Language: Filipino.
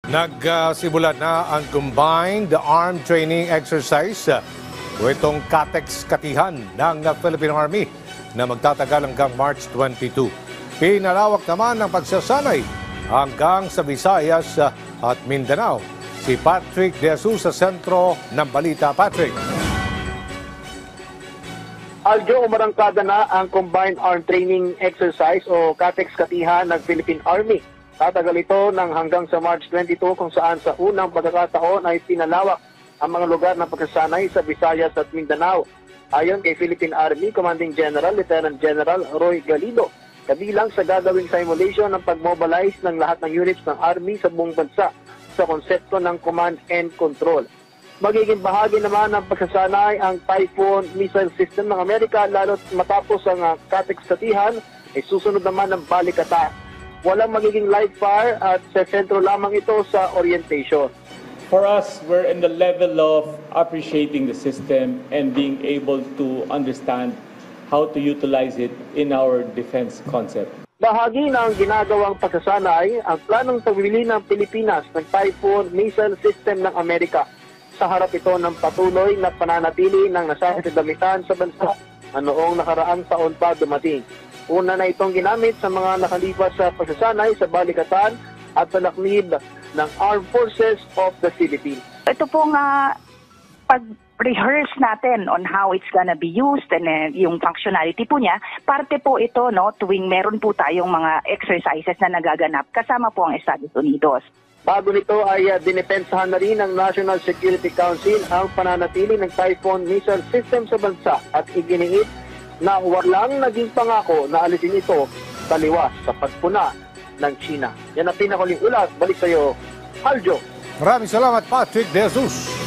Nagsimula na ang Combined Arm Training Exercise o itong CATEX Katihan ng Philippine Army na magtatagal hanggang March 22. Pinalawak naman ang pagsasanay hanggang sa Visayas at Mindanao. Si Patrick De Jesus sa sentro ng balita. Patrick. Aljo, umarangkada na ang Combined Arm Training Exercise o CATEX Katihan ng Philippine Army. Tatagal ito ng hanggang sa March 22 kung saan sa unang pagkakataon ay pinalawak ang mga lugar ng pagsasanay sa Visayas at Mindanao. Ayon kay Philippine Army Commanding General Lieutenant General Roy Galido, kabilang sa gagawing simulation ng pag-mobilize ng lahat ng units ng Army sa buong bansa sa konsepto ng command and control. Magiging bahagi naman ng pagsasanay ang Typhoon missile system ng Amerika lalo't matapos ang CATEX Katihan ay susunod naman ng balikatan. Walang magiging live fire at sa sentro lamang ito sa orientation. For us, we're in the level of appreciating the system and being able to understand how to utilize it in our defense concept. Bahagi ng ginagawang pagsasanay ang planong pagbili ng Pilipinas ng Typhoon missile system ng Amerika. Sa harap ito ng patuloy na pananatili ng nasasang damitan sa bansa na noong nakaraang taon pa dumating. Una na itong ginamit sa mga nakalipas sa pagsasanay sa balikatan at sa laklib ng Armed Forces of the Philippines. Ito pong pag-rehearse natin on how it's gonna be used and yung functionality po niya, parte po ito tuwing meron po tayong mga exercises na nagaganap kasama po ang Estados Unidos. Bago nito ay dinepensahan na rin ng National Security Council ang pananatili ng Typhoon missile system sa bansa at iginiit na walang naging pangako na alisin ito taliwas sa pagpuna ng China. Yan ang pinakuling ulat. Balik sa iyo, Aljo. Maraming salamat, Patrick De Jesus.